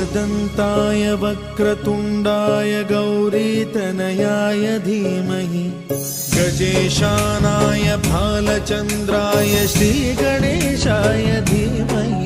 एकदन्ताय वक्रतुण्डाय गौरीतनयाय धीमहि गजेशानाय भालचन्द्राय श्रीगणेशाय धीमहि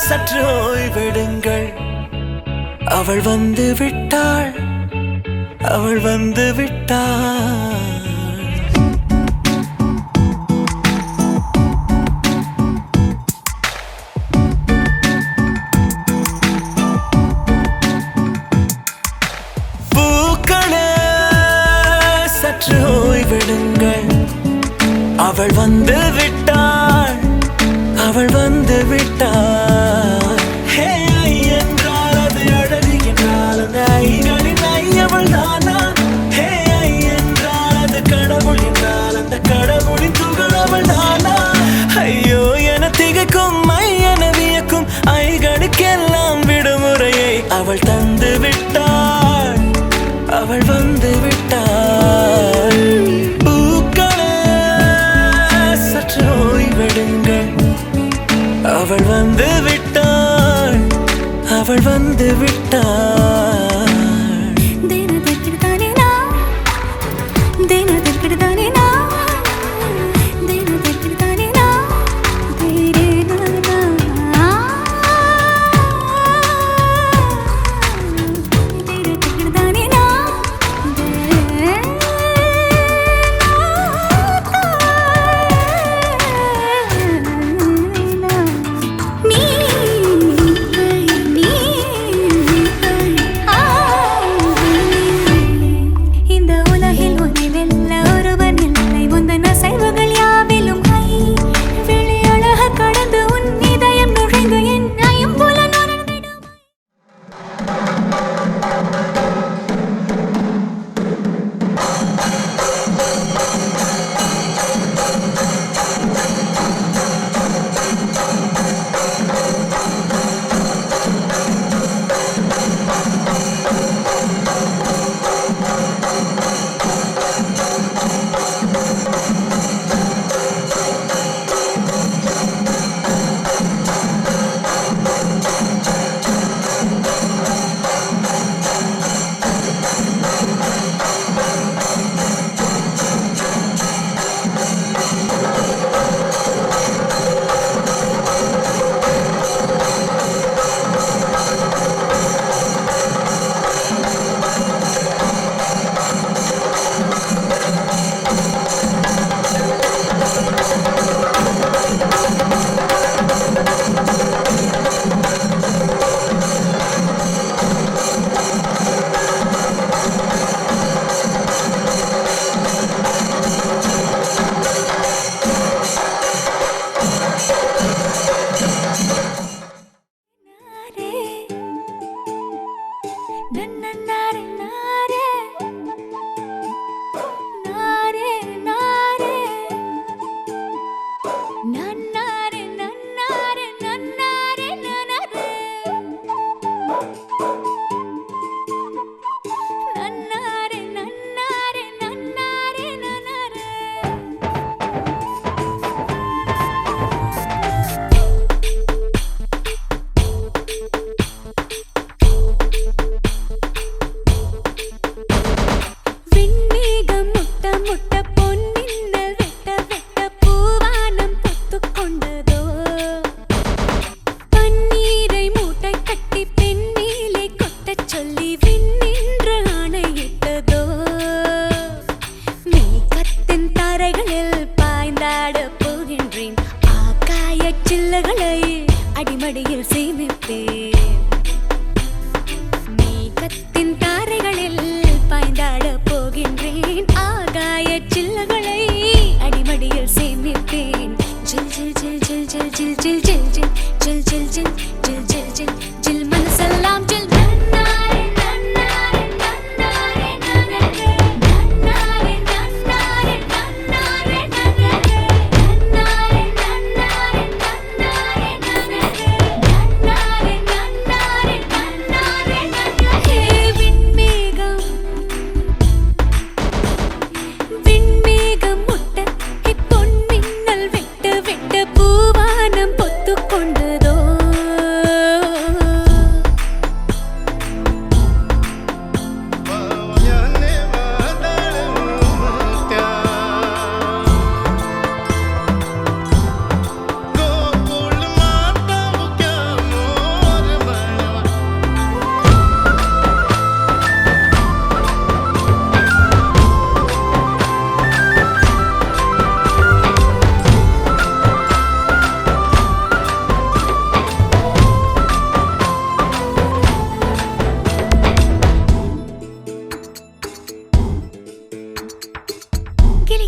சற்று ஓய்வெடுங்கள். அவள் வந்து விட்டாள், அவள் வந்து விட்டாள். பூக்களே சற்று ஓய்வெடுங்கள். அவள் வந்து விட்டாள், அவள் வந்து விட்டாள். ஹே ஐ என்றால் அது அழகு என்றால் அந்த ஐகளின் ஐ அவள் தானா? ஹே ஐ என்றால் அது கடவுள் என்றால் அந்த கடவுளின் துகள் அவள் தானா? ஐயோ என திகைக்கும் ஐ என வியக்கும் ஐகளுக்கெல்லாம் விடுமுறையை அவள் தந்து விட்டாள், அவள் வந்து விட்டாள். பூக்களே சற்று ஓய்வெடுங்கள். அவள் வந்து விட்டாள், அவள் வந்து விட்டாள்.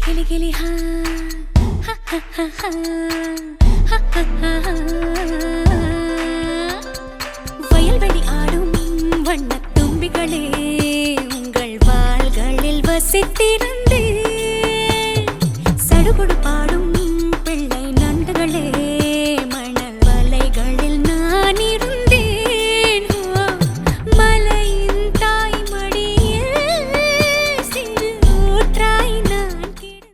கிளி கிளி ஹா ஹா ஹா ஹா ஹா ஹா ஹா. வயல்வெளி ஆடும் வண்ணத் தும்பிகளே உங்கள் வாள்களில் வசித்திருந்தே சடுகுடு பாடும் பிள்ளை நண்டுகளே மணல் வலைகளில் நான் இருந்தேன். மலையின் தாய் மடியில் சிறு ஊற்றாய் நான் கிடந்தேன்.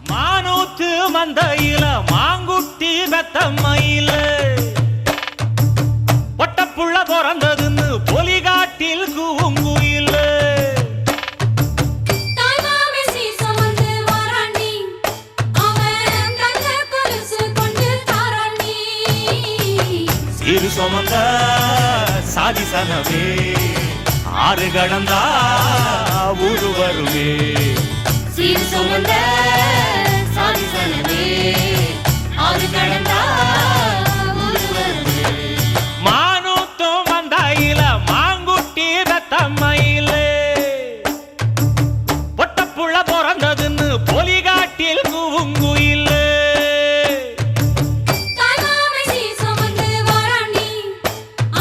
மானூத்து மந்தையில மாங்குட்டி பெத்தம்மையில பொட்டப்புள்ள பிறந்ததுன்னு பொலிகாட்டில் கூங்குயில தாய்மாமே சீசமந்து வாராண்டி அவன் தங்க கொலுசு கொண்டு தாராண்டி. சிறு சுமந்த சாதி சனவே ஆறு கடந்தா ஊரு வருவே. சீர் சுமந்த சாதி சனமே ஆறு கடந்தா ஊரு வருவே. மானூத்தும் மந்தையில மாங்குட்டி பெத்தம்மையில பொட்டப்புள்ள பிறந்ததுன்னு பொலிகாட்டில் கூங்குயில தாய்மாமே சீசமந்து வாராண்டி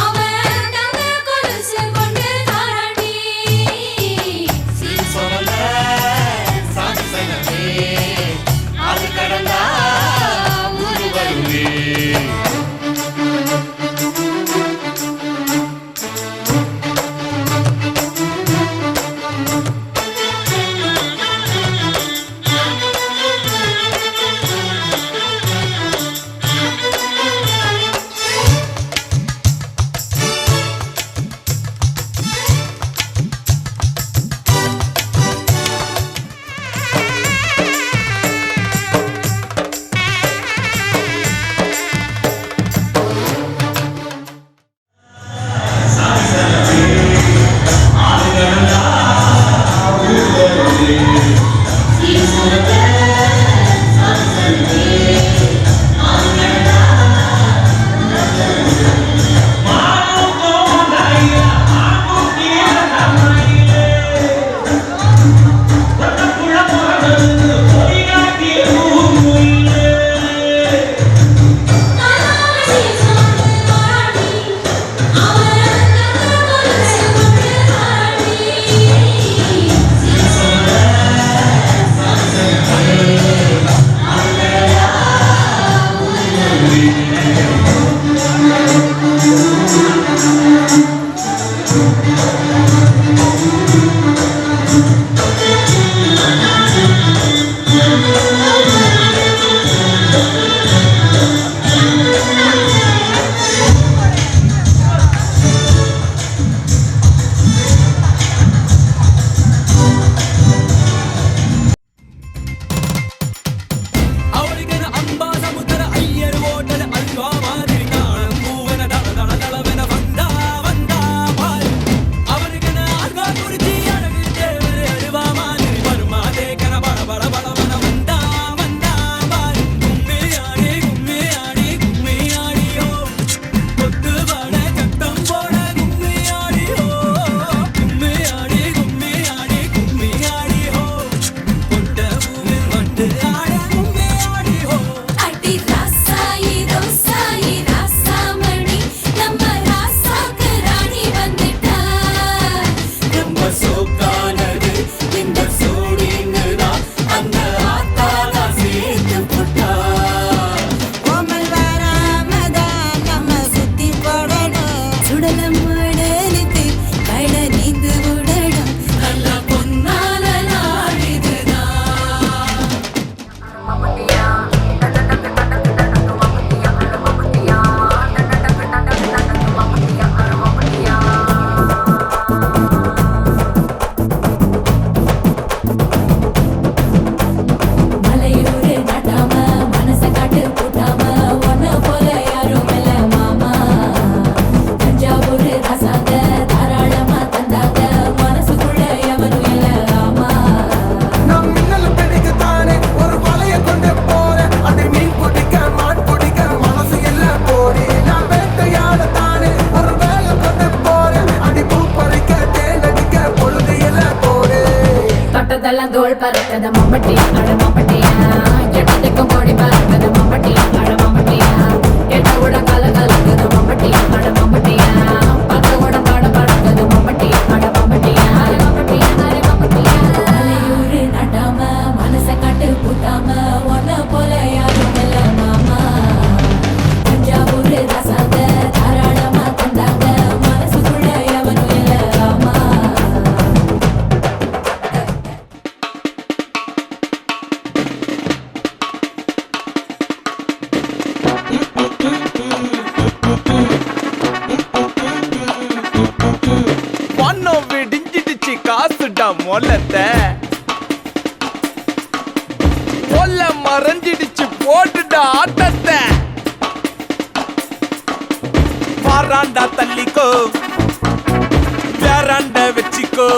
அவன் தங்க கொலுசு கொண்டு தாராண்டி. சிறு சுமந்த சாதி சனவே ஆறு கடந்தா வானம் விடிஞ்சிடுச்சு காசுடா மொல்லத்தை மொல்ல மறைஞ்சிடுச்சு போட்டுடா ஆட்டத்தை வாராண்டா தள்ளிக்கோ வேறாண்ட வச்சிக்கோ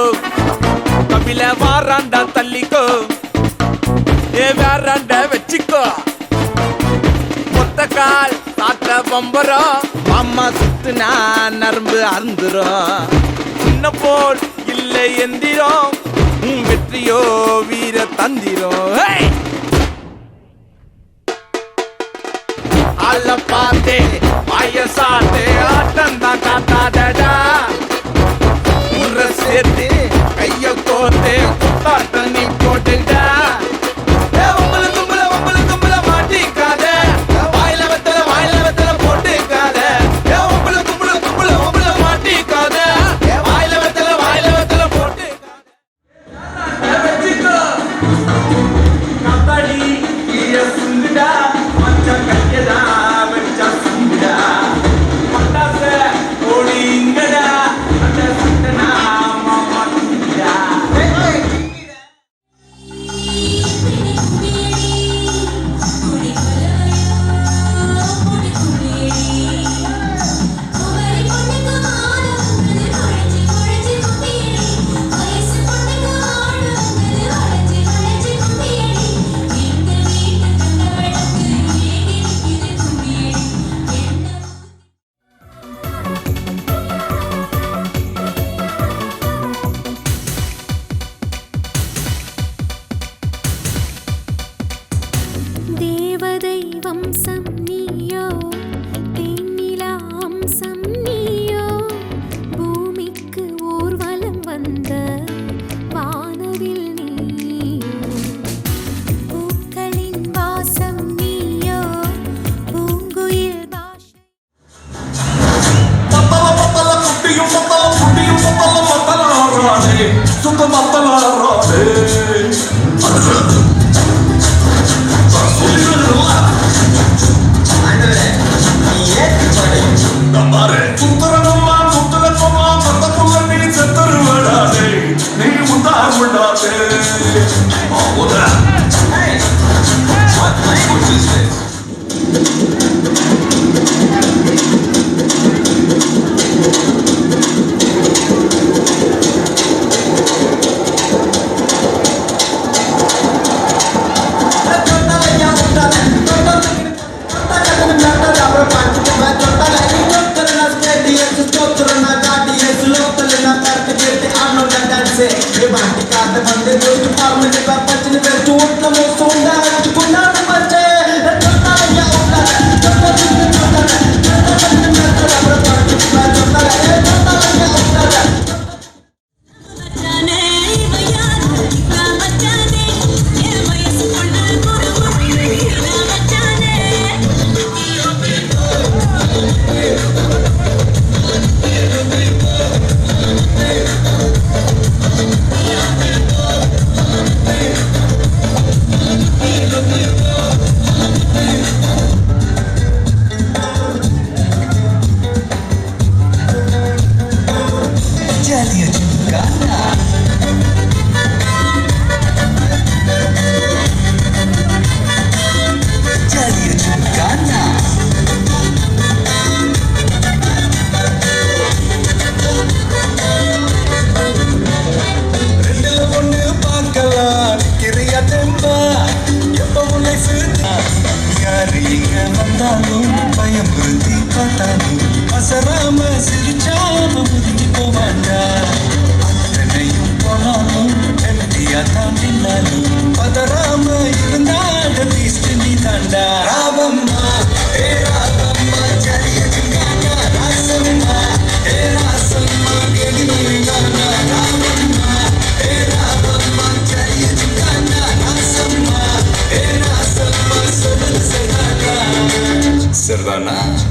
கபில வாராண்டா தள்ளிக்கோ ஏ வேறாண்ட வச்சிக்கோ மொத்த கால் தாத்த பம்பரம் அம்மா சுத்துனா நரம்பு அறுந்துரும் சின்ன போல் இல்லை எந்திரம் வெற்றியோ வீர தந்திரம் அல்ல பார்த்தே வயசாட்டே ஆட்டம் தான் காட்டாதடா உர சேர்த்து கைய கோர்த்து குத்தாட்டம் நீ போட்டுடா மாட்டிக்காத வாயில வெத்தல போட்டுக்காத மாட்டிக்காத வாயில வெத்தல போட்டு கபடி சுண்டுடா மச்சம் கையதா வச்சா சுண்டுடா பட்டாச ஓடி இங்கடா அந்த சுண்டனா மாமா சுண்டுடா தேவதை வம்சம் நீயோ தேனிலா அம்சம் நீயோ பூமிக்கு ஊர்வலம் வந்த வானவில் நீயோ பூக்களின் வாசம் நீயோ பூங்குயில் பாஷை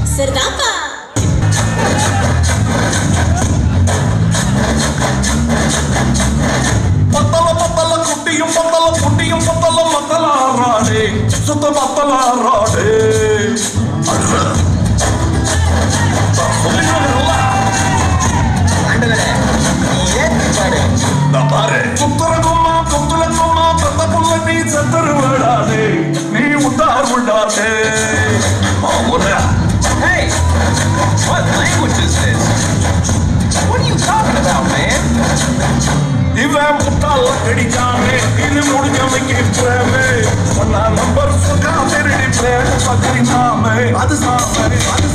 Serdapa. சுத்த மத்தலாராடே Hey, what language is this? What are you talking about, man? இவன் முட்டாள கடிச்சானே இது முடிஞ்சமைக்கு பிரேமே ஒன்னா நம்பர் சுக்கா திருடி பிரேம் பக்கரி சாமே அது சாமே அது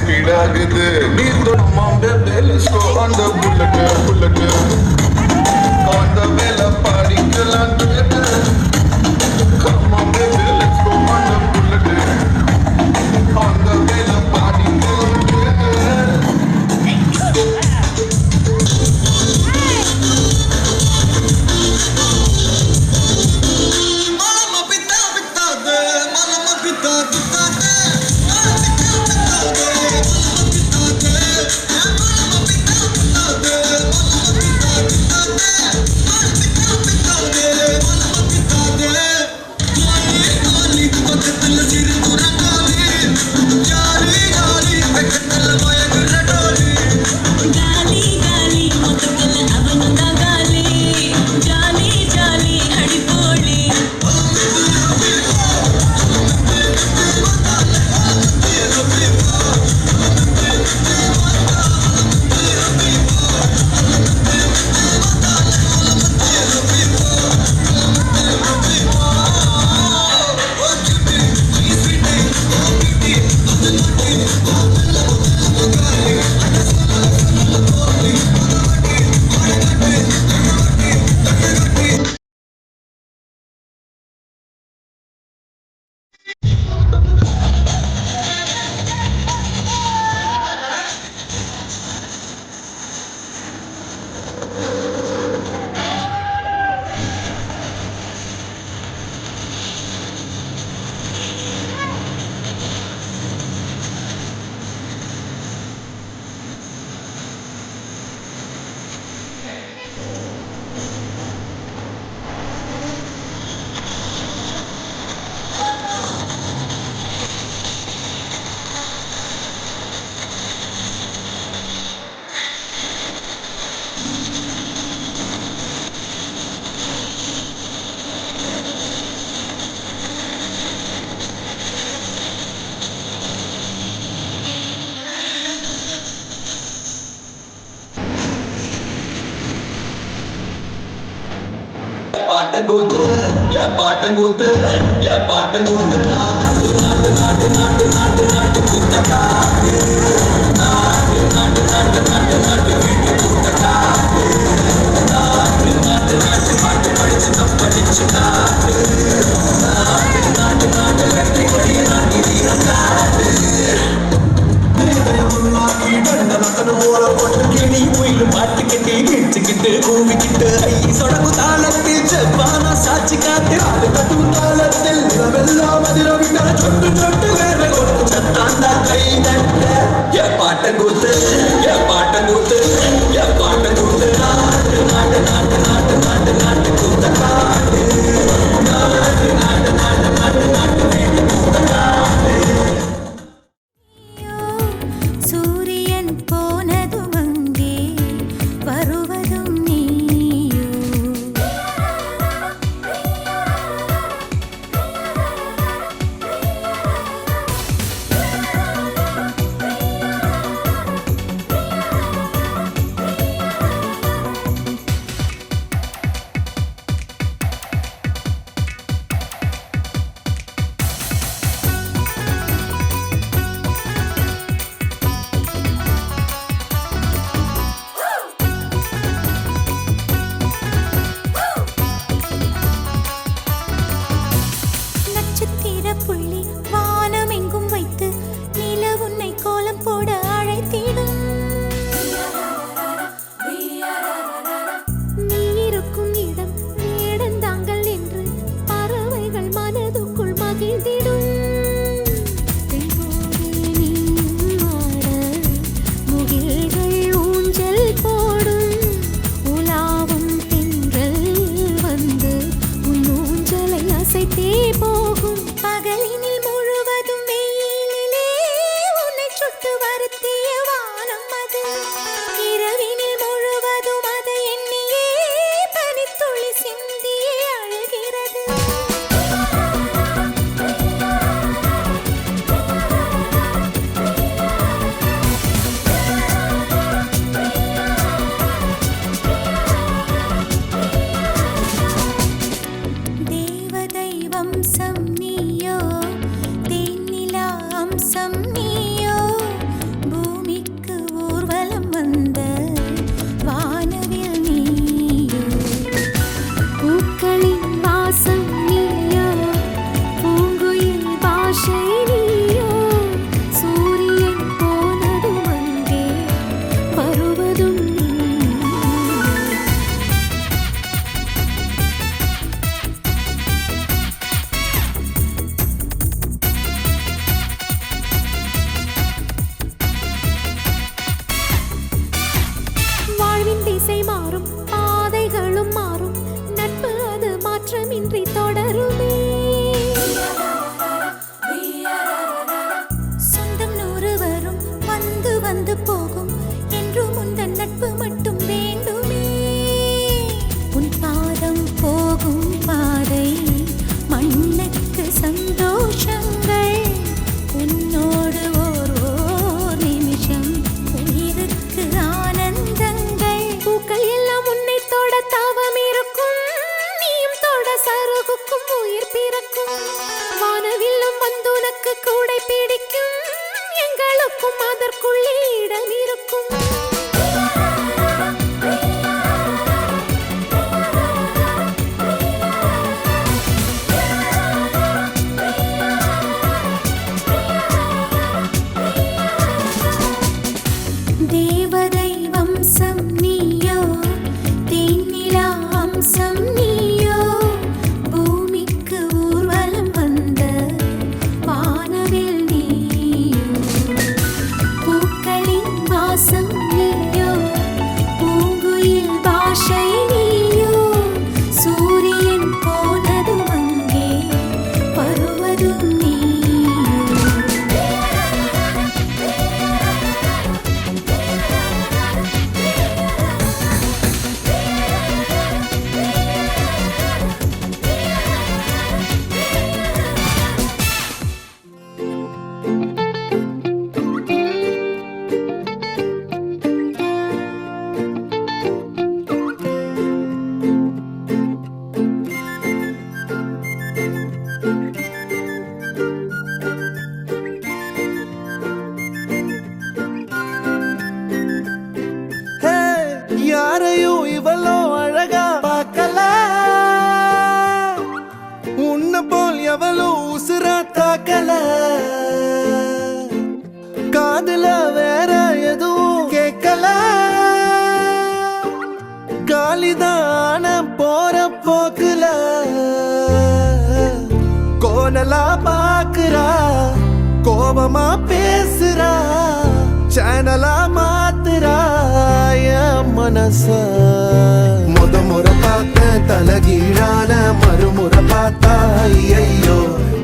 ஸ்பீட் ஆகுது நீ தொடுமாம்பே let's go on the bullet on the வேலை படிக்கலாம் come on baby let's go on the bullet on the வேலை படிக்கலாம் பாட்டங்கூத்து பாட்டங்கூத்து பாட்டங்கூத்து பாட்டுக்கிட்டே கிழிச்சுக்கிட்டு கூவிக்கிட்டு சொடக்கு தாளத்தில் செவ்வானா சாட்சி காட்டு அது கட்டும் தாளத்தில் வெல்லாம் அதிரவிட்ட சொட்டு சொட்டு வேற கொண்டு சத்தாண்டா கை தட்ட பாட்டங்கூத்து பாட்டங்கூத்து பாட்டங்கூத்து நாட்டு நாட்டு நாட்டு நாட்டு நாட்டு நாட்டு கூத்த காட்டு நாட்டு நாட்டு நாட்டு நாட்டு நாட்டு வீட்டு கூத்த காட்டு சூரியன் போனதும் அங்கே வருவதும் நீயோ பார்க்கல காதுல வேற எதுவும் கேட்கல காலிதான போற போக்குல கோணலா பாக்குறா கோபமா பேசுறா சேனலா மாத்துறா என் மனச முறை பார்த்த தலகீழான மறுமுறை பார்த்தா ஐயோ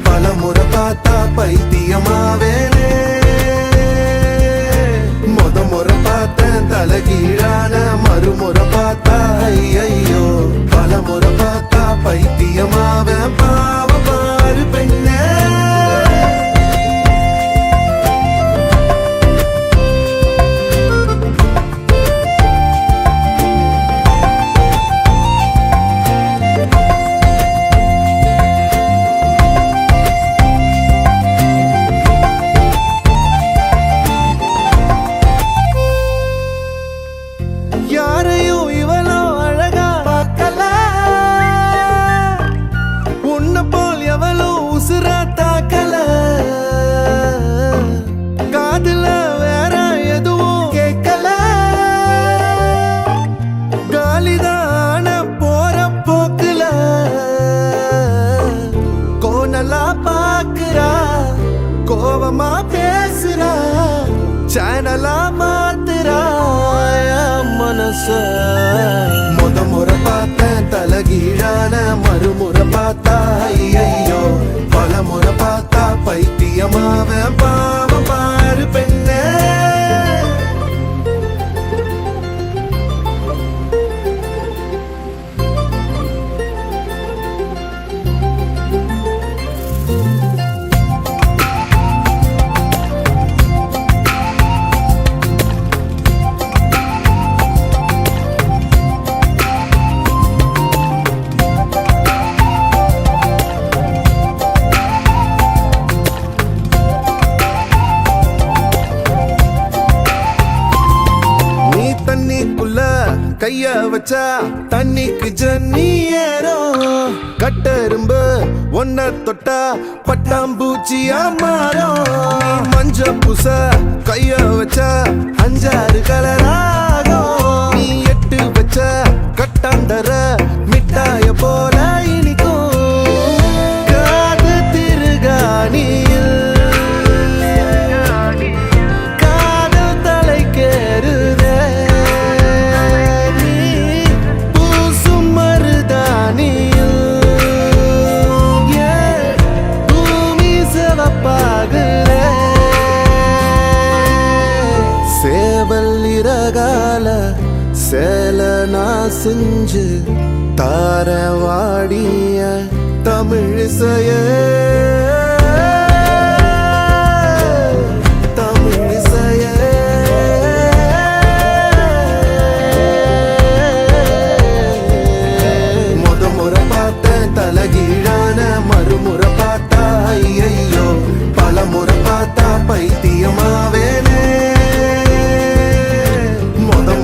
பல முறை பார்த்தா பைத்தியமாவேனே முறை பார்த்த தலகீழான மறுமுறை பார்த்தா ஐயோ பல முறை பார்த்தா பைத்தியமாவே பாவ பாரு பெண்ணே யாரையும் இவளோ அழகா பார்க்கல உன்னை போல் எவளோ உசுரா தாக்கல காதுல வேற எதுவும் கேட்கல காலிதான போற போக்குல கோணலா பாக்குறா கோவமா பேசுறா சேனலா மாத்துறா மனச முறை பார்த்தேன் தலகீழான மறுமுறை பார்த்தா ஐயோ பல முறை பார்த்தா பைத்தியமாவ பாவ பாரு பெண்ணே கைய வச்சா தண்ணிக்கு ஜன்னி ஏறும் கட்டெரும்பு ஒன்ன தொட்டா பட்டாம்பூச்சியா மாறும் மஞ்ச பூச கைய வச்சா 5-6 கலராகும் நீ எட்டு வச்ச கட்டாந்தர மிட்டாய போல இனிக்கும் காது திருகாணியில் காதல் தலைக்கேறுதே சேல நான் செஞ்சு தாரவாடிய தமிழிசைய தமிழிசைய முறை பார்த்தேன் தலகீழான மறுமுறை பார்த்தா ஐயோ பல முறை பார்த்தா பைத்தியமாவேனே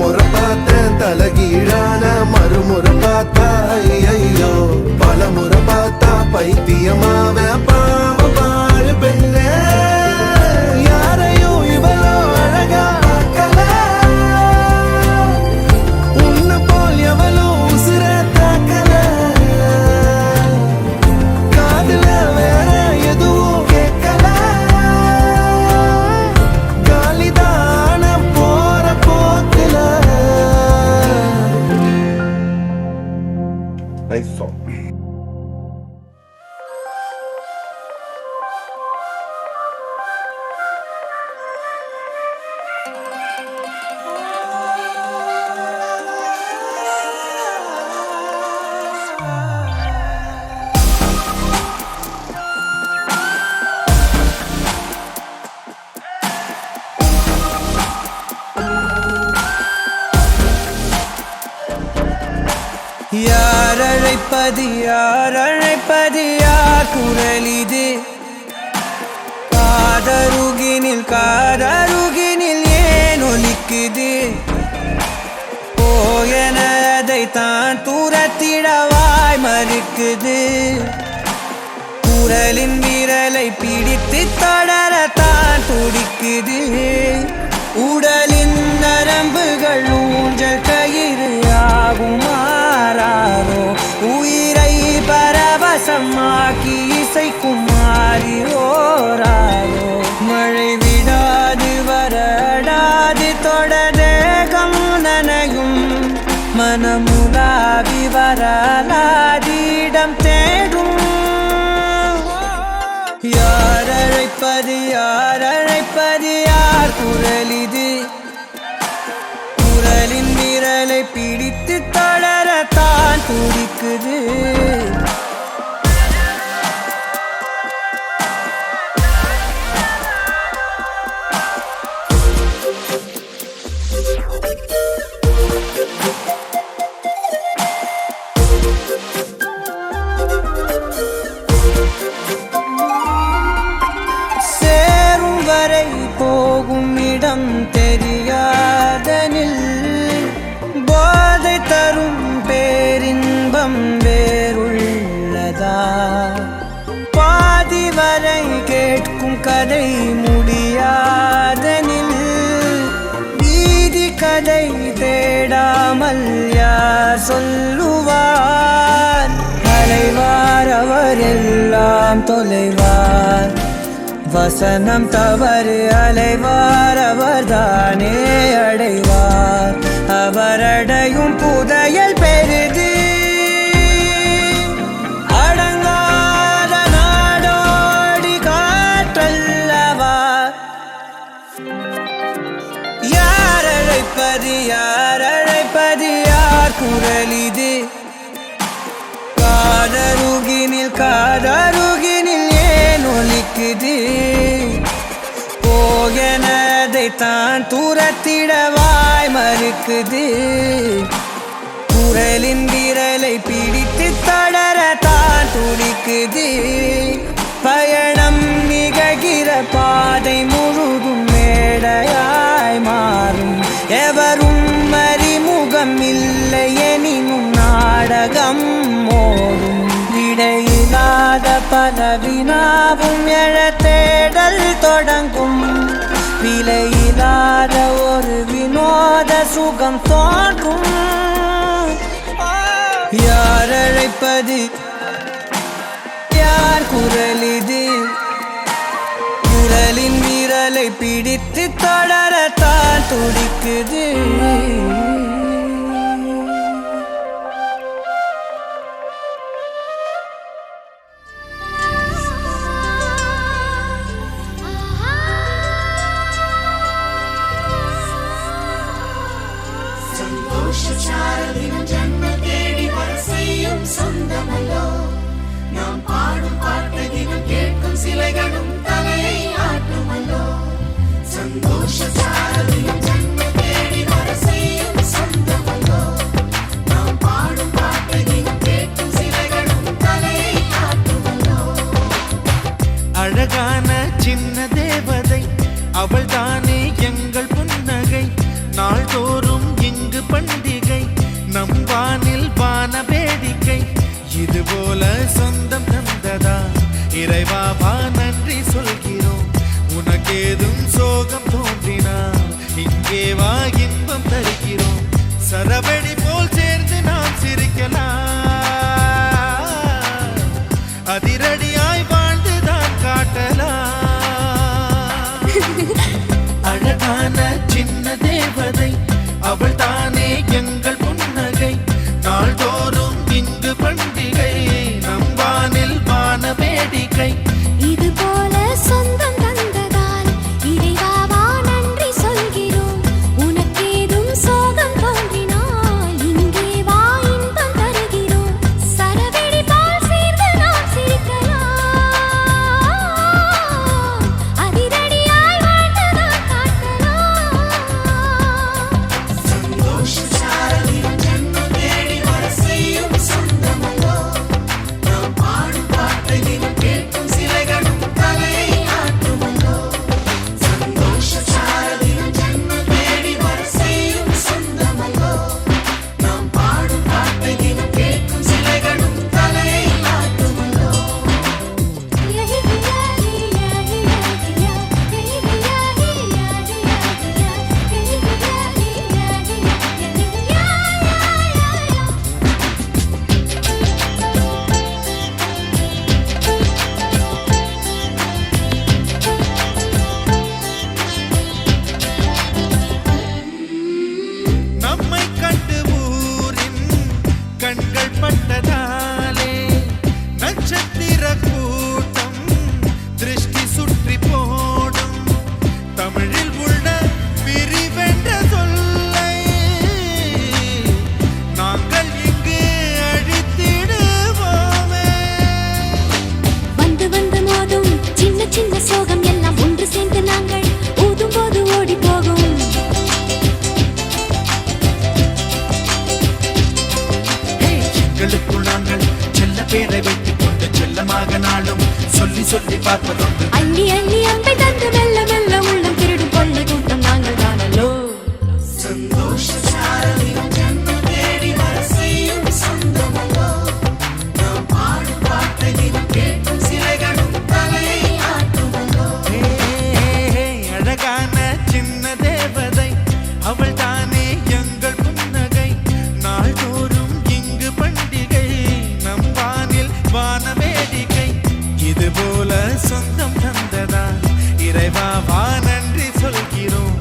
முறை பார்த்தேன் தலகீழான மறுமுறை பார்த்தா ஐயோ பல முறை பார்த்தா பைத்தியமாவே பாவ பாரு பெண்ணே யாரையும் இவளோ அழகா பார்க்கல உன்னை போல் எவளோ உசுர தாக்கல காதுல வேற எதுவும் கேட்கல காலிதான போற போக்குல Nice song. யார் அழைப்பது யார் குரலிது காதருகினில் ஏன் ஒலிக்குது போயன அதை தான் தூரத்திடவாய் மறுக்குது குரலின் விரலை பிடித்து தொடரத்தான் துடிக்குது உடலின் நரம்புகள் ஊஞ்சல் கயிறு ஆகும் மாறாரோ உயிரை பரவசமாக்கி இசைக்கும் மாறி ஓராரோ மழை விடாது வரடாது தொடரேகம் நனையும் மனமுலாவி வரலாதிடம் தேடும் யார் அழைப்பது யார் குரல் இது குரலின் விரலை பிடித்து தொடரத்தான் துடிக்குது சேரும் வரை போகும் இடம் தெரியாதனில் போதை தரும் பேரின்பம் வேறுள்ளதா பாதி வரை கேட்கும் கதை முடியாதனில் வீதி கதை தேடாமல் யார் சொல்லுவார் அலைவார் அவர் எல்லாம் தொலைவார் வசனம் தவறு அலைவார் அவர்தானே அடைவார் அவரடையும் புதையல் பெரிது அடங்காத நாடோடி காற்றல்லவா யார் அழைப்பது யார் குரல் இது காதருகினில் ஏன் ஒலிக்குது போகனதை தான் தூரத்திடவாய் மறுக்குது குரலின் விரலை பிடித்து தொடரத்தான் துடிக்குது பயணம் நிகழ்கிற பாதை முழுதும் மேடையாய் மாறும் எவரும் அறிமுகம் இல்லை எனினும் நாடகம் ஓடும் விடையில்லாத பல வினாவும் எழ தேடல் தொடங்கும் விலையில்லாத ஒரு வினோத சுகம் தோன்றும் யார் அழைப்பது யார் குரல் இது குரலின் விரலை பிடித்து தொடரத்தான் துடிக்குது சந்தோஷச்சாரதினம் ஜன்ம தேடி வர செய்யும் சொந்தமல்லோ நாம் பாடும் பாட்டு தினம் கேட்கும் சிலைகளும் தலையை ஆட்டுமல்லோ சந்தோஷச்சாரதினம் ஜன்ம தேடி வர செய்யும் சொந்தமல்லோ நாம் பாடும் பாட்டு தினம் கேட்கும் சிலைகளும் தலையை ஆட்டுமல்லோ அழகான சின்ன தேவதை அவள் தானே எங்கள் புன்னகை நாள்தோறும் இங்கு பண்டிகை நம் வானில் வான வேடிக்கை இது போல சொந்தம் தந்ததா இறைவா வா நன்றி சொல்கிறோம் உனக்கேதும் சோகம் தோன்றினால் இங்கே வா இன்பம் தருகிறோம் சரவெடி போல் சேர்ந்து நாம் சிரிக்கலாம் அதிரடியாய் வாழ்ந்துதான் காட்டலாம் அழகான சின்ன தேவதை அவள் தானே எங்கள் புன்னகை நாள்தோறும் இங்கு பண்டிகை நம் வானில் வான வேடிக்கை இது போல சொந்தம் தந்ததால் இறைவாவா நன்றி சொல்கிறோம் உனக்கேதும் சோகம் தோன்றினால் இங்கே வா இன்பம் தருகிறோம் சரவெடி போல் சேர்ந்து நாம் சிரிக்கலாம் அதிரடியாய் வாழ்ந்துதான் காட்டலாம் சந்தோஷச்சாரதினம் பேரை வைத்து கொண்டு செல்லமாக நாளும் சொல்லி சொல்லி பார்ப்பதுண்டு. அள்ளி அள்ளி அம்பை தந்து மெல்ல மெல்ல உள்ளம் திருடும் கொள்ளை கூட்டம் நாங்கள் தானல்லோ. சந்தோஷ சாரதியும் ஜன்மம் தேடி வர செய்யும் சொந்தமல்லோ. நாம் பாடும் பாட்டை தினம் கேட்கும் சிலைகளும் தலையை ஆட்டுமல்லோ. அழகான சின்ன தேவதை அவள் தானே எங்கள் புன்னகை. நாள்தோறும் இங்கு பண்டிகை நம் வானில் வான வேடிக்கை. இது போல சொந்தம் தந்ததா இறைவா வா நன்றி சொல்கிறோம்.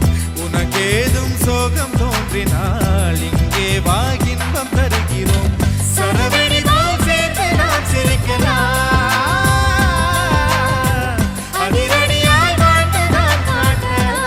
உனக்கேதும் சோகம் தோன்றினால் இங்கே வா இன்பம் தருகிறோம். சரவெடி போல் சேர்த்து நாம் சிரிக்கலாம். அதிரடியாய் வாழ்ந்து நாம் காட்டலாம்.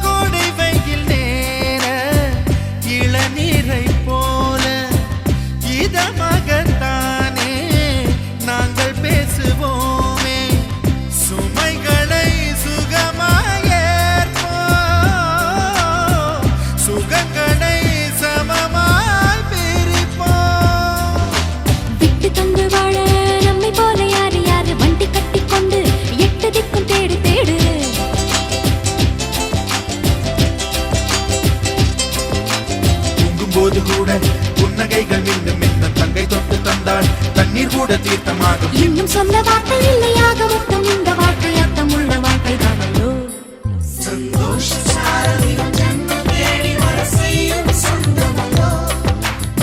கோடை வெயில் நேர இளநீரை போல இதமாகத்தானே நாங்கள் பேசுவோமே. சுமைகளை சுகமாயேற்போம், சுகங்களை சமமாய் பிரிப்போம். விட்டு தந்து வாழ நம்மை போல யாரு யாரு வண்டி கட்டி கொண்டு எட்டு திக்கும் தேடு தேடு. தூங்கும்போது கூட புன்னகைகள் மீண்டும் இந்த தங்கை தொட்டு தந்தாள் தண்ணீர் கூட தீர்த்தமாகும். இன்னும் சொல்ல வார்த்தை இல்லையாக மொத்தம் இந்த வாழ்க்கை அர்த்தம் உள்ள வாழ்க்கை தானல்லோ. சந்தோஷ சாரதியும் ஜன்மம் தேடி வர செய்யும் சொந்தமல்லோ.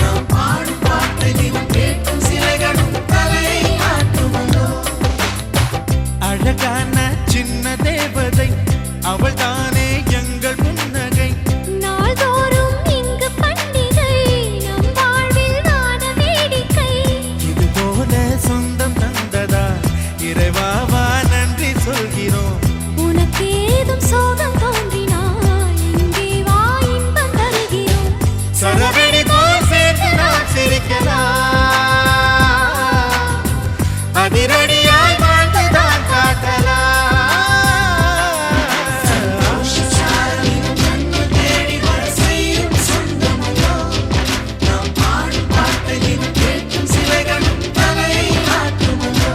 நாம் பாடும் பாட்டை தினம் கேட்கும் சிலைகளும் தலையை ஆட்டுமல்லோ. அழகான சின்ன தேவதை அவள் தானே எங்கள் புன்னகை. நாள்தோறும் இங்கு பண்டிகை நம் வாழ்வில் வான வேடிக்கை. இது போல சொந்தம் தந்ததா இறைவா வா நன்றி சொல்கிறோம். உனக்கேதும் சோகம் தோன்றினால் இங்கே வா இன்பம் தருகிறோம். சரவெடி போல் சேர்த்து நாம் சிரிக்கலாம். அதிரடியாய் வாழ்ந்து தான் காட்டலாம். சந்தோஷ சாரதியும் ஜன்மம் தேடி வர செய்யும் சொந்தமல்லோ. நாம் பாடும் பாட்டை தினம் கேட்கும் சிலைகளும் தலையை ஆட்டுமல்லோ.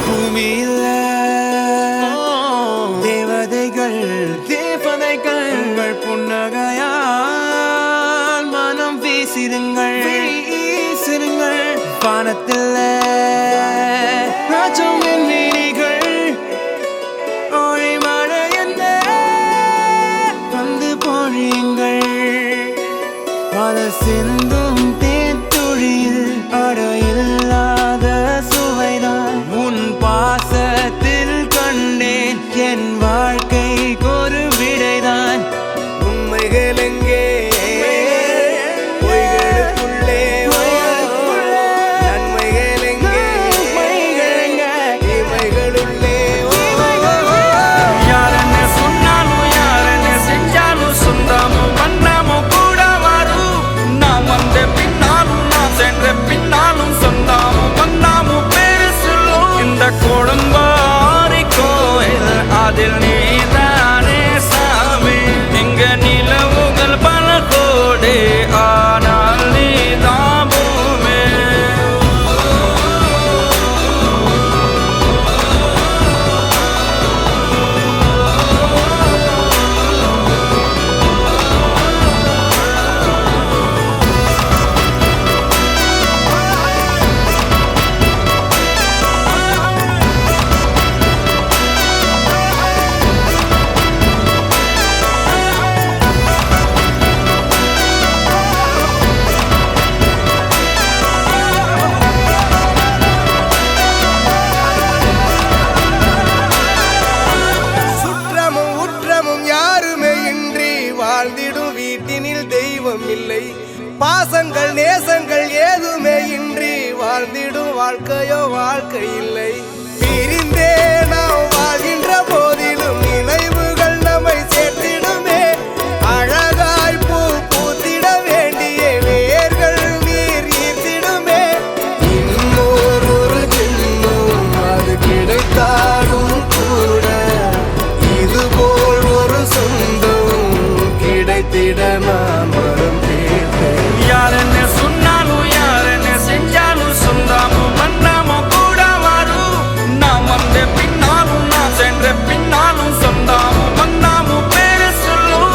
பூமியில தேவதைகள் தேவதைகள் உங்கள் புன்னகையால் மனம் வீசிருங்கள் வீசிருங்கள். வானத்தில் ராஜம் எண்ணிகள் ஒளி மழை என்ன வந்து பொழியுங்கள். பல சிந்தும் தேத்துழியில் அடையில்லாத சுவைதான் உன் பாசத்தில் கண்டேன். என் வாழ்க்கைக்கு ஒரு விடைதான். உண்மைகள் எங்கே பொய்களுக்குள்ளே நன்மைகள் பாசங்கள் நேசங்கள் ஏதுமே இன்றி வாழ்ந்திடும் வாழ்க்கையோ வாழ்க்கை இல்லை. பிரிந்தே நாம் வாழ்கின்ற போதிலும் நினைவுகள் நம்மை சேர்த்திடுமே. அழகாய் பூ பூத்திட வேண்டிய வேர்கள் நீர் ஈர்த்திடுமே. இன்னொரு ஜென்மம் அது கிடைத்தாலும் கூட இதுபோல் ஒரு சொந்தம் கிடைத்திட நான் வரம் கேட்டேன். யார் என்ன சொன்னாலும் யார் என்ன செஞ்சாலும் சொந்தாமும் வந்தாமும் கூட வரும். நான் வந்த பின்னாலும் நான் சென்ற பின்னாலும் சொந்தாமும் வந்தாமும் பேரு சொல்லும்.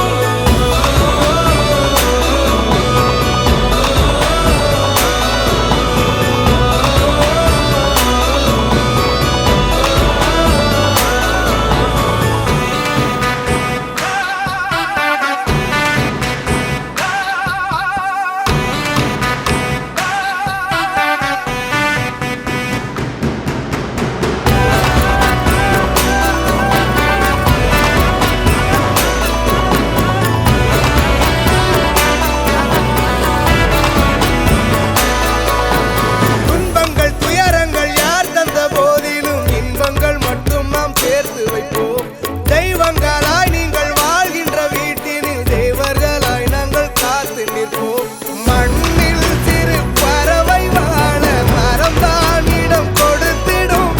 துன்பங்கள் துயரங்கள் யார் தந்த போதிலும் இன்பங்கள் மட்டும் நாம் சேர்த்து வைப்போம். தெய்வங்களாய் நீங்கள் வாழ்கின்ற வீட்டினில் தேவர்களாய் நாங்கள் காத்து நிற்போம். மண்ணில் சிறு பறவை வாழ மரம்தான் இடம் கொடுத்திடும்.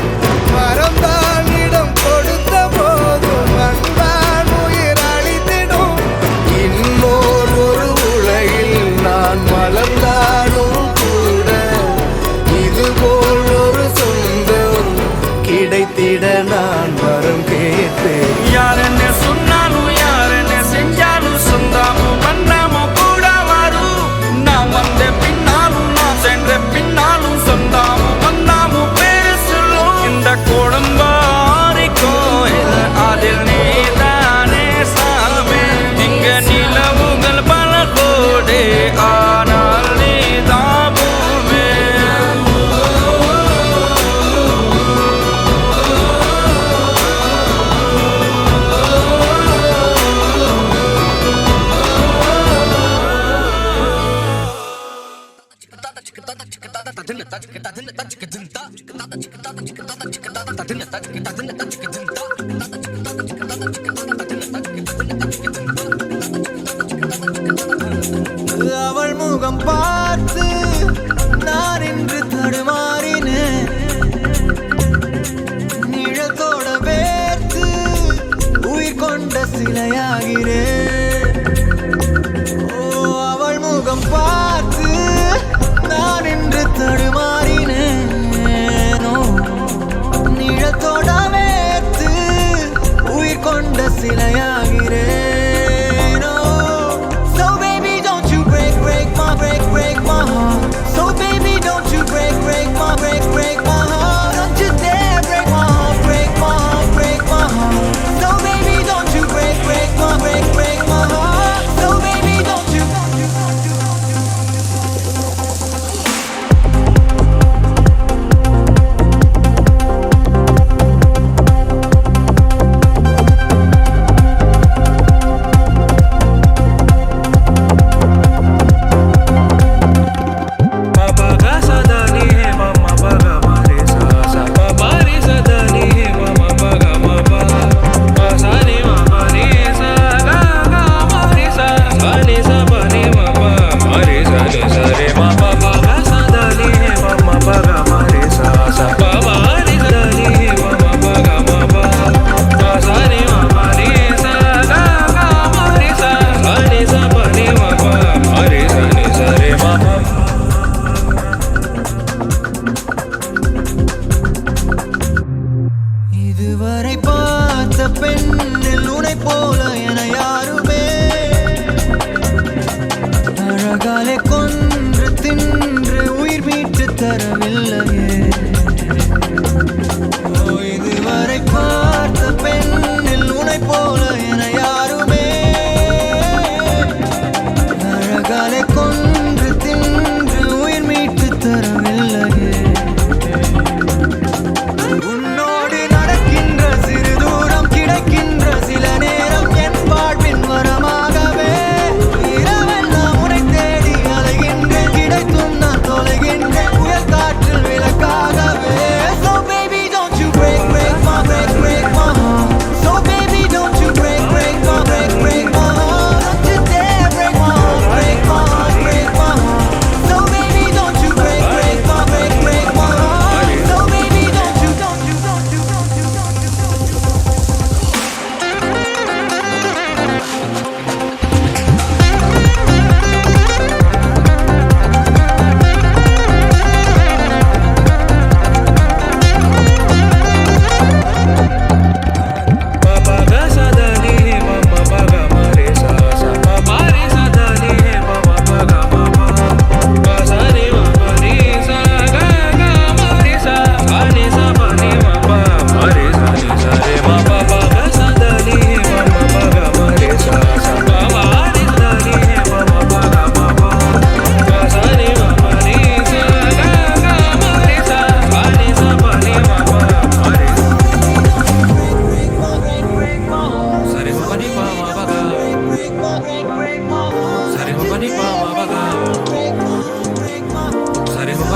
மரம்தான் இடம் கொடுத்த போதும் மண்தான் உயிர் அளித்திடும். இன்னொரு ஒரு உலகில் நான் வளர்ந்தாலும் கூட இதுபோல் ஒரு சொந்தம் கிடைத்திட நான் வரம் கேட்பேன். யார் என்ன சொன்னாலும் யார் என்ன செஞ்சாலும் சொந்தாமும் வந்தாமும் கூட வரும். நான் வந்த பின்னாலும் நான் சென்ற பின்னாலும் சொந்தாமும் வந்தாமும் பேரு சொல்லும். இந்த குடும்பாரி கோயில் அதில் நீதானே சாமி. இங்க நிலவுகள் பல கோடி ஆனால் நீதான் பூமி. அவள் முகம் பார்த்து நான் இன்று தடுமாறினேன். நிழத்தோட வேர்த்து உயிர் கொண்ட சிலையாகிறேன். ஓ அவள் முகம் பார்த்து நான் இன்று தடுமாறினேன். ஓ, நிழத்தோட வேர்த்து உயிர் கொண்ட சிலையாகிறேன். So baby don't you break my heart. So baby don't you break my heart. Don't you dare break my heart. So baby don't you break my heart. So baby don't you. இதுவரை பார்த்த பெண்ணில் உனை போல என யாருமே அழகாலே கொன்று தின்று உயிர் மீட்டு தரவில்லையே. ஓ, இதுவரை பார்த்த பெண்ணில் உனை போல என யாருமே அழகாலே கொன்று தின்று உயிர் மீட்டு தரவில்லையே. உன்னோடு நடக்கின்ற சிறு தூரம் கிடைக்கின்ற சில நேரம் என் வாழ்வின் வரமாகவே இரவெல்லாம் உனை தேடி அலைகின்றேன்.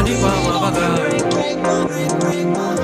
ஓடி வா வா வா break my